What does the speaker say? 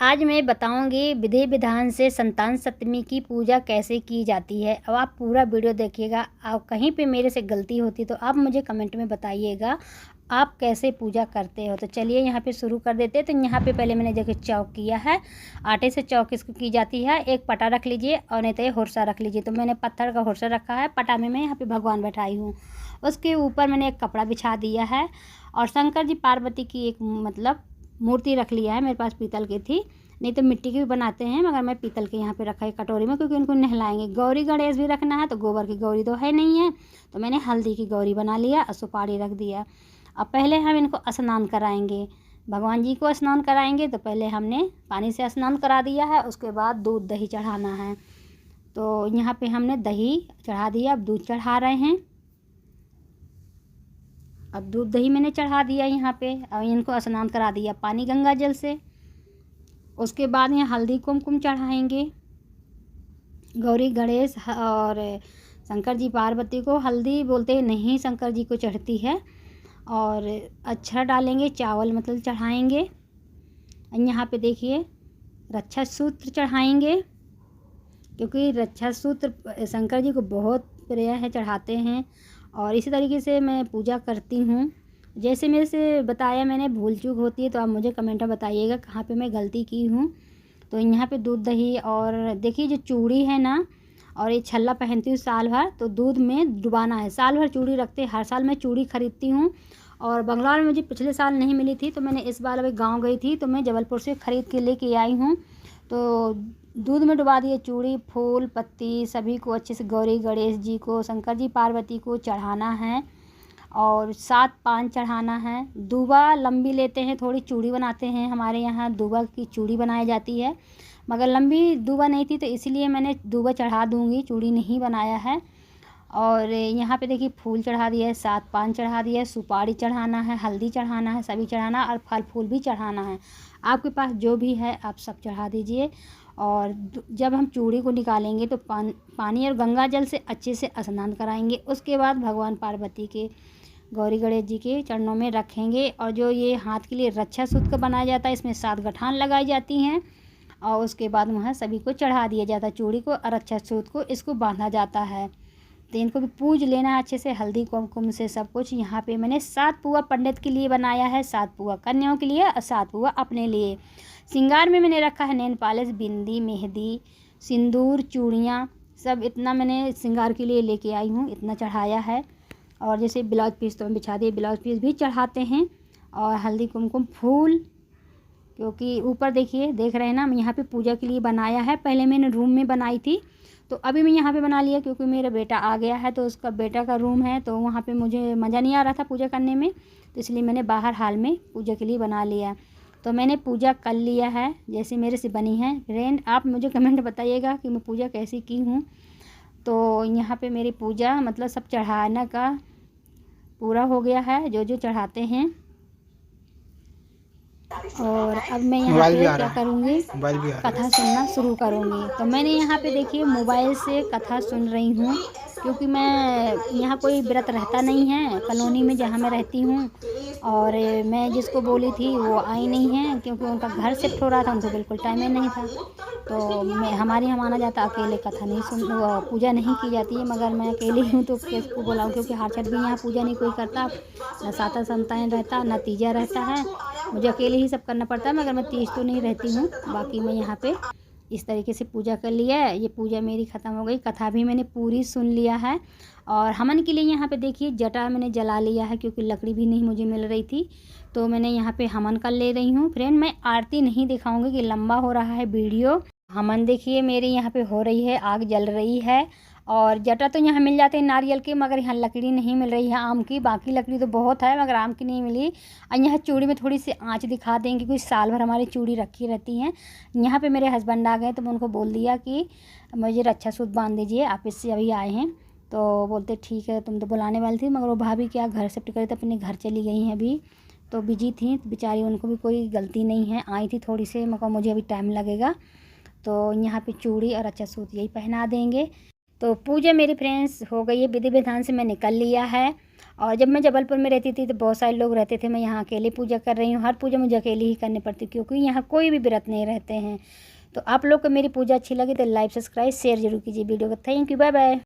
आज मैं बताऊंगी विधि विधान से संतान सप्तमी की पूजा कैसे की जाती है। अब आप पूरा वीडियो देखिएगा। आप कहीं पे मेरे से गलती होती तो आप मुझे कमेंट में बताइएगा आप कैसे पूजा करते हो। तो चलिए यहाँ पे शुरू कर देते हैं। तो यहाँ पे पहले मैंने देखिए चौक किया है, आटे से चौक इसको की जाती है। एक पटा रख लीजिए और नहीं तो ये हुरसा रख लीजिए। तो मैंने पत्थर का हुरसा रखा है, पटा में मैं यहाँ पे भगवान बैठाई हूँ। उसके ऊपर मैंने एक कपड़ा बिछा दिया है और शंकर जी पार्वती की एक मूर्ति रख लिया है। मेरे पास पीतल की थी, नहीं तो मिट्टी की भी बनाते हैं, मगर मैं पीतल के यहाँ पे रखा है कटोरी में, क्योंकि उनको नहलाएंगे। गौरी गणेश भी रखना है तो गोबर की गौरी तो है नहीं है, तो मैंने हल्दी की गौरी बना लिया और सुपारी रख दिया। अब पहले हम इनको स्नान कराएंगे, भगवान जी को स्नान कराएंगे। तो पहले हमने पानी से स्नान करा दिया है, उसके बाद दूध दही चढ़ाना है। तो यहाँ पे हमने दही चढ़ा दिया, अब दूध चढ़ा रहे हैं। अब दूध दही मैंने चढ़ा दिया यहाँ पे, अब इनको स्नान करा दिया पानी गंगा जल से। उसके बाद यहाँ हल्दी कुमकुम चढ़ाएंगे। गौरी गणेश और शंकर जी पार्वती को हल्दी बोलते नहीं, शंकर जी को चढ़ती है। और अक्षर डालेंगे, चावल मतलब चढ़ाएंगे। यहाँ पे देखिए रक्षा सूत्र चढ़ाएंगे, क्योंकि रक्षा सूत्र शंकर जी को बहुत प्रिय है, चढ़ाते हैं। और इसी तरीके से मैं पूजा करती हूँ। जैसे मेरे से बताया, मैंने भूल चूक होती है तो आप मुझे कमेंट में बताइएगा कहाँ पे मैं गलती की हूँ। तो यहाँ पे दूध दही और देखिए जो चूड़ी है ना, और ये छल्ला पहनती हूँ साल भर, तो दूध में डुबाना है। साल भर चूड़ी रखते, हर साल मैं चूड़ी खरीदती हूँ। और बंगलौर में मुझे पिछले साल नहीं मिली थी, तो मैंने इस बार अभी गाँव गई थी तो मैं जबलपुर से ख़रीद के लेके आई हूँ। तो दूध में डुबा दिए चूड़ी, फूल पत्ती सभी को अच्छे से गौरी गणेश जी को, शंकर जी पार्वती को चढ़ाना है। और 7 पान चढ़ाना है। दूबा लंबी लेते हैं, थोड़ी चूड़ी बनाते हैं, हमारे यहाँ दूबा की चूड़ी बनाई जाती है, मगर लंबी दूबा नहीं थी तो इसलिए मैंने दूबा चढ़ा दूँगी, चूड़ी नहीं बनाया है। और यहाँ पे देखिए फूल चढ़ा दिया है, 7 पान चढ़ा दिया है, सुपारी चढ़ाना है, हल्दी चढ़ाना है, सभी चढ़ाना और फल फूल भी चढ़ाना है। आपके पास जो भी है आप सब चढ़ा दीजिए। और जब हम चूड़ी को निकालेंगे तो पानी और गंगा जल से अच्छे से स्नान कराएंगे। उसके बाद भगवान पार्वती के, गौरी गणेश जी के चरणों में रखेंगे। और जो ये हाथ के लिए रक्षा सूत्र बनाया जाता है, इसमें 7 गठान लगाई जाती हैं और उसके बाद वहाँ सभी को चढ़ा दिया जाता है। चूड़ी को और रक्षा सूत्र को इसको बांधा जाता है। तो इनको भी पूज लेना है अच्छे से, हल्दी कुमकुम से सब कुछ। यहाँ पे मैंने 7 पुआ पंडित के लिए बनाया है, 7 पुआ कन्याओं के लिए और 7 पुआ अपने लिए। श्रृंगार में मैंने रखा है नेल पॉलिश, बिंदी, मेहंदी, सिंदूर, चूड़ियाँ, सब इतना मैंने श्रृंगार के लिए लेके आई हूँ, इतना चढ़ाया है। और जैसे ब्लाउज पीस तो मैं बिछा दिए, ब्लाउज पीस भी चढ़ाते हैं। और हल्दी कुमकुम फूल, क्योंकि ऊपर देखिए देख रहे हैं ना, मैं यहाँ पे पूजा के लिए बनाया है। पहले मैंने रूम में बनाई थी, तो अभी मैं यहाँ पे बना लिया, क्योंकि मेरा बेटा आ गया है तो उसका बेटा का रूम है, तो वहाँ पे मुझे मज़ा नहीं आ रहा था पूजा करने में, तो इसलिए मैंने बाहर हाल में पूजा के लिए बना लिया। तो मैंने पूजा कर लिया है जैसे मेरे से बनी है। फ्रेंड आप मुझे कमेंट बताइएगा कि मैं पूजा कैसी की हूँ। तो यहाँ पे मेरी पूजा मतलब सब चढ़ाना का पूरा हो गया है, जो जो चढ़ाते हैं। और अब मैं यहाँ पे क्या करूँगी, कथा सुनना शुरू करूँगी। तो मैंने यहाँ पे देखिए मोबाइल से कथा सुन रही हूँ, क्योंकि मैं यहाँ कोई व्रत रहता नहीं है कॉलोनी में जहाँ मैं रहती हूँ। और मैं जिसको बोली थी वो आई नहीं है, क्योंकि उनका घर शिफ्ट हो रहा था, उनको बिल्कुल टाइम ही नहीं था। तो मैं हमारे यहाँ माना जाता अकेले कथा नहीं पूजा नहीं की जाती है, मगर मैं अकेली हूँ तो किसको बुलाऊँ, क्योंकि हर छठ भी यहाँ पूजा नहीं कोई करता, न साता संतान रहता, न तीजा रहता है, मुझे अकेले ही सब करना पड़ता है। मगर मैं तीज तो नहीं रहती हूँ। बाकी मैं यहाँ पे इस तरीके से पूजा कर लिया है। ये पूजा मेरी ख़त्म हो गई, कथा भी मैंने पूरी सुन लिया है। और हवन के लिए यहाँ पे देखिए जटा मैंने जला लिया है, क्योंकि लकड़ी भी नहीं मुझे मिल रही थी, तो मैंने यहाँ पे हवन कर ले रही हूँ। फ्रेंड मैं आरती नहीं दिखाऊंगी कि लंबा हो रहा है वीडियो। हवन देखिए मेरे यहाँ पे हो रही है, आग जल रही है। और जटा तो यहाँ मिल जाते हैं नारियल के, मगर यहाँ लकड़ी नहीं मिल रही है आम की। बाकी लकड़ी तो बहुत है, मगर आम की नहीं मिली। और यहाँ चूड़ी में थोड़ी सी आंच दिखा देंगे, क्योंकि साल भर हमारी चूड़ी रखी रहती हैं। यहाँ पे मेरे हस्बैंड आ गए, तो मैं उनको बोल दिया कि मुझे रक्षा सूत्र बांध दीजिए, आप इससे अभी आए हैं। तो बोलते ठीक है, तुम तो बुलाने वाली थी, मगर वो भाभी क्या घर शिफ्ट करे, तो अपने घर चली गई हैं अभी, तो बिजी थी बेचारी, उनको भी कोई गलती नहीं है, आई थी थोड़ी से, मगर मुझे अभी टाइम लगेगा। तो यहाँ पे चूड़ी और रक्षा सूत्र यही पहना देंगे। तो पूजा मेरी फ्रेंड्स हो गई है, विधि विधान से मैं निकल लिया है। और जब मैं जबलपुर में रहती थी तो बहुत सारे लोग रहते थे, मैं यहाँ अकेले पूजा कर रही हूँ। हर पूजा मुझे अकेले ही करनी पड़ती क्योंकि यहाँ कोई भी व्रत नहीं रहते हैं। तो आप लोग को मेरी पूजा अच्छी लगी तो लाइक सब्सक्राइब शेयर जरूर कीजिए वीडियो को। Thank you, bye bye.